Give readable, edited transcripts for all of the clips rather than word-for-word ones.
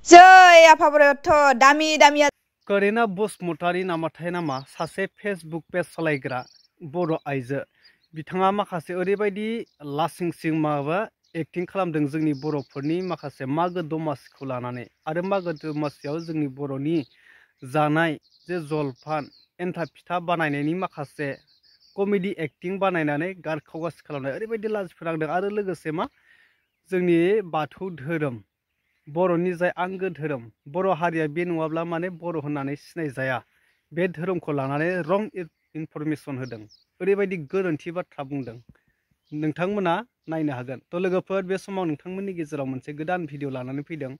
जय आफाबरथ दामि दामिया करीना बसुमतारी नामाथाय नामा सासे फेसबुक पेज सालायग्रा बर' आइजो बिथाङा माखासे ओरैबायदि लासिंसिं माबा एक्टिं खालामदों जोंनि बर'फोरनि माखासे मागो दमासिखौ लानानै आरो मागो दमासियाव जोंनि बर'नि जानाय जे जलफान एन्थाब फिथा बानायनायनि माखासे कमेडि एक्टिं बानायनानै गारखावगासि खालामनाय ओरैबायदि लाजि फोनांदों आरो लोगोसे मा जोंनि बाथौ धोरोम बर'नि जाय आंगो धोरोम बर' हारिया बे नङाब्ला माने बर' होननानै सिनाय जाया बे धोरोमखौ लानानै रं इनफरमेसन होदों ओरैबायदि गोरोन्थि बाथ्रा बुंदों नोंथांमोना नायनो हागोन तो लोगोफोर बे समाव नोंथांमोननि गेजेराव मोनसे गोदान भिडिअ लानानै फैदों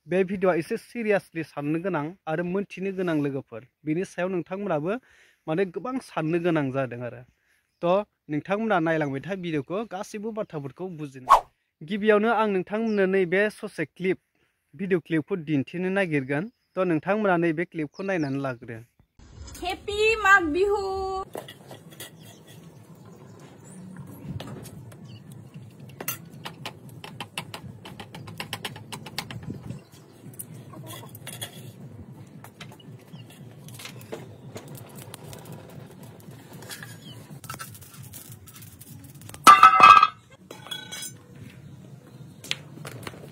बे भिडिअआ एसे सिरियासलि साननो गोनां आरो मोनथिनो गोनां लोगोफोर बिनि सायाव नोंथांमोनाबो माने गोबां साननो गोनां जादों आरो तो नोंथांमोना नायलांबाय था भिडिअखौ गासैबो बाथ्राफोरखौ बुजिनो गिबियावनो आं नोंथांमोननो नैबे ससे क्लिप भिडिअ क्लिपखौ दिन्थिनो नागिरगोन तो नोंथांमोना नैबे क्लिपखौ नायनानै लाग्रो हेपी माग बिहु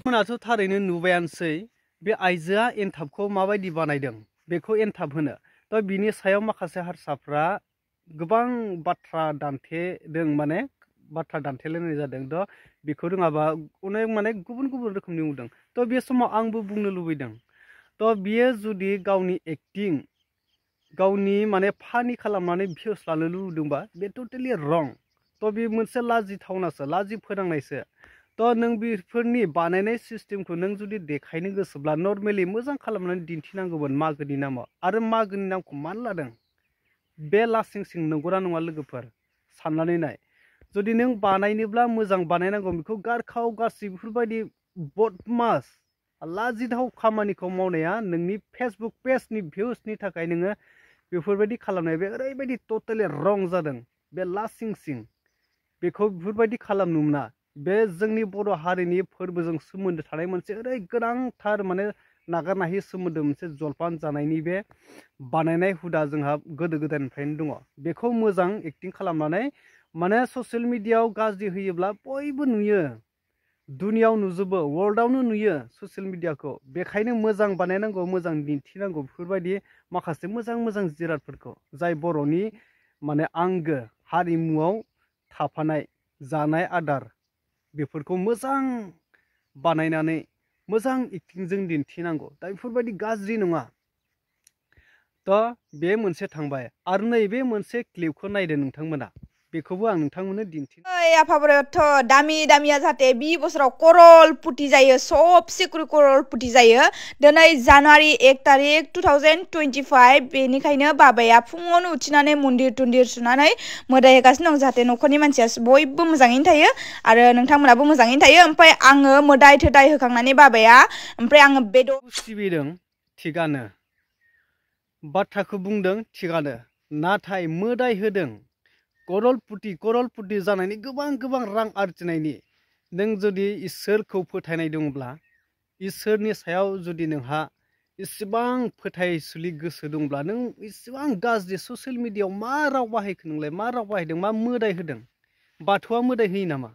मोनाथ' थारैनो नुबायानोसै बे आइजोआ एनथाबखौ माबायदि बानायदों बेखौ एनथाब होनो तो बिनि सायाव माखासे हारसाफ्रा गोबां बाथ्रा दान्थेदों माने बाथ्रा दान्थेलायनाय जादों तो बेखौ रोङाबा अनेक माने गुबुन गुबुन रोखोमनि बुंदों तो बे समाव आंबो बुंनो लुबैदों तो बियो जुदि गावनि एक्टिं गावनि माने फानि खालामनानै भिउस लानो लुबैदोंबा बे टटेलि रं तो बे मोनसे लाजिथावनासो लाजि फोनांनायसो तो नों बेफोरनि बानायनाय सिस्टेमखौ नों जुदि देखायनो गोसोब्ला नर्मेलि मोजां खालामनानै दिन्थिनांगौमोन मागोनि नामाव आरो मागोनि नामखौ मानो लादों बे लासिंसिं नंगौना नङा लोगोफोर साननानै नाय जुदि नों बानायनोब्ला मोजां बानायनांगौ बेखौ गारखाव गासै बेफोरबायदि बदमास लाजिथाव खामानिखौ मावनाया नोंनि फेसबुक पेजनि भिउसनि थाखाय नोङो बेफोरबायदि खालामनाय बे ओरैबायदि टटेलि रं जादों बे लासिंसिं बेखौ बेफोरबायदि खालामनो मोना बे जोंनि बर' हारिनि फोरबोजों सोमोन्दो थानाय मोनसे ओरै गोनांथार माने नागारनो हायै सोमोन्दो मोनसे जलफान जानायनि बे बानायनाय हुदा जोंहा गोदो गोदायनिफ्रायनो दङ बेखौ मोजां एक्टिं खालामनानै माने ससियेल मिडियायाव गाज्रि होयोब्ला बयबो नुयो दुनियाव नुजोबो वर्ल्डआवनो नुयो ससियेल मिडियाखौ बेखायनो मोजां बानायनांगौ मोजां दिन्थिनांगौ बेफोरबायदि माखासे मोजां मोजां जिरादफोरखौ जाय बर'नि माने आंगो हारिमुआव थाफानाय जानाय आदार बेफोरखौ मोजां बानायनानै मोजां एक्टिंजों दिन्थिनांगौ दा बेफोरबायदि गाज्रि नङा तो बे मोनसे थांबाय आरो नैबे मोनसे क्लिपखौ नायदो नोंथांमोना बेखौबो आं नोंथांमोननो दिन्थि जय आफाबरथ दामि दामिया जाहाथे बि बोसोराव करल पुटि जायो सबसे करल पुटि जायो दिनै जानुवारि 1 तारिख 2025 बेनिखायनो बाबाया फुङावनो उथिनानै मन्दिर तुन्दिर सुनानै मोदाय होगासिनो दं जाहाथे न'खरनि मानसिया बयबो मोजाङैनो थायो आरो नोंथांमोनाबो मोजाङैनो थायो ओमफ्राय आङो मोदाय थोदाय होखांनानै बाबाया ओमफ्राय आङो बेदर सिबिदों थिगानो बाथ्राखौ बुंदों थिगानो नाथाय मोदाय होदों करलपुटि जानायनि गोबां रां आरजिनायनि नों जुदि इसोरखौ फोथायनाय दङब्ला इसोरनि सायाव जुदि नोंहा इसेबां फोथायसुलि गोसो दंब्ला नों इसेबां गाज्रि ससियेल मिडियायाव मा राव बाहायखो नोंलाय मा राव बाहायदों मा मोदाय होदों बाथौआ मोदाय होयो नामा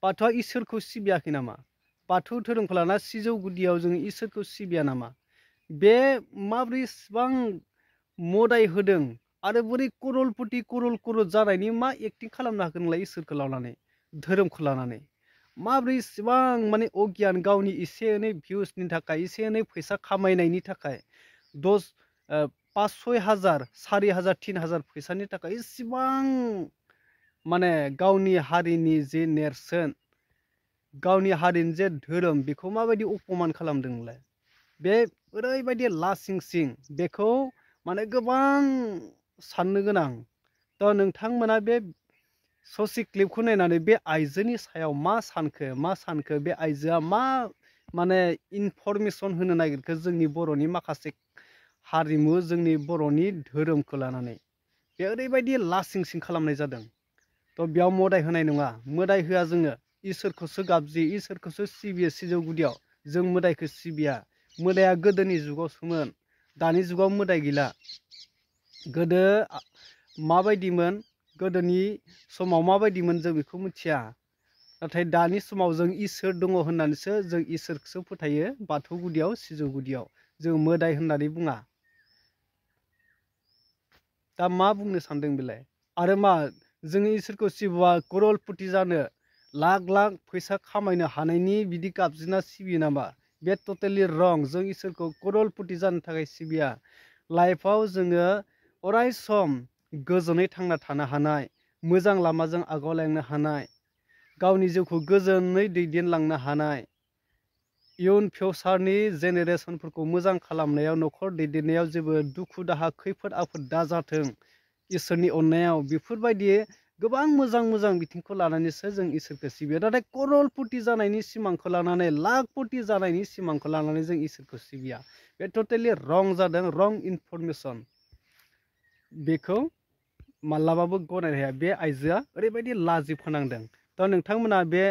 बाथौआ इसोरखौ सिबियाखै नामा बाथौ धोरोमखौ लाना सिजौ गुदियाव जों इसोरखौ सिबिया नामा बे माब्रै इसेबां मोदाय होदों आरो बोरै करलपुटि करल जानायनि मा एक्टिं खालामनो हागोन नोंलाय इसोरखौ लानानै धोरोमखौ लानानै माब्रै इसेबां माने अगियान गावनि एसे एनै भिउसनि थाखाय एसे एनै फैसा खामायनायनि थाखाय 5-6 हाजार 4 हाजार 3 हाजार फैसानि थाखाय इसेबां माने गावनि हारिनि जे नेरसोन गावनि हारिनि जे धोरोम बेखौ माबायदि अपमान खालामदों नोंलाय बे ओरैबायदि लासिंसिं बेखौ माने गोबां साननो गोनां तो नोंथांमोना बे ससे क्लिपखौ नायनानै बे आइजोनि सायाव मा सानखो बे आइजोआ मा माने इनफरमेसन होनो नागिरखो जोंनि बर'नि माखासे हारिमु जोंनि बर'नि धोरोमखौ लानानै बे ओरैबायदि लासिंसिं खालामनाय जादों तो बेयाव मोदाय होनाय नङा मोदाय होआ जोङो इसोरखौसो गाबज्रियो इसोरखौसो सिबियो सिजौ गुदियाव जों मोदायखौ सिबिया मोदाया गोदोनि जुगावसोमोन दानि जुगाव मोदाय गैला गोदो माबायदिमोन गोदोनि समाव माबायदिमोन जों बेखौ मिथिया नाथाय दानि समाव जों इसोर दङ होननानैसो जों इसोरखौसो फोथायो बाथौ गुदियाव सिजौ गुदियाव जों मोदाय होननानै बुङा दा मा बुंनो सानदों बेलाय आरो मा जोङो इसोरखौ सिबिबा करलपति जानो लाख लाख फैसा खामायनो हानायनि बिदि गाबज्रिना सिबियो नामा बे टटेलि रं जों इसोरखौ करलपति जानो थाखाय सिबिया लाइफआव जोङो अराय सम गोजोनै थांना थानो हानाय मोजां लामाजों आगावलांनो हानाय गावनि जिउखौ गोजोनै दैदेनलांनो हानाय इयुन फिउचारनि जेनेरेसनफोरखौ मोजां खालामनायाव न'खर दैदेननायाव जेबो दुखु दाहा खैफोद आफोद दाजाथों इसोरनि अननायाव बेफोरबायदि गोबां मोजां बिथिंखौ लानानैसो जों इसोरखौ सिबियो नाथाय करलपति जानायनि सिमांखौ लानानै लाखपति जानायनि सिमांखौ लानानै जों इसोरखौ सिबिया बे टटेलि रं जादों रं इनफरमेसन बेखौ मालाबाबो गनायनो हाया बे आइजोआ ओरैबायदि लाजि फोनांदों दा नोंथांमोना बे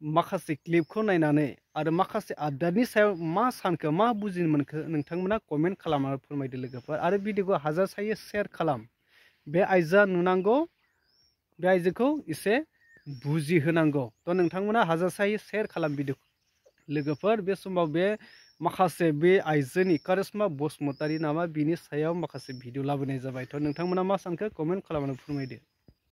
माखासे क्लिपखौ नायनानै आरो माखासे आबदानि सायाव मा सानखो मा बुजिनो मोनखो नोंथांमोना कमेन्ट खालामनानै फोरमायदो लोगोफोर आरो भिडिअखौ हाजासायै शेयार खालाम बे आइजोआ नुनांगौ बे आइजोखौ एसे बुजिहोनांगौ थ' नोंथांमोना हाजासायै शेयार खालाम भिडिअखौ लोगोफोर बे समाव बे माखासे बे आइजोनि कारिश्मा बसुमतारी नामा बिनि सायाव माखासे भिडिअ लाबोनाय जाबाय थ' नोंथांमोना मा सानखो कमेन्ट खालामनानै फोरमायदो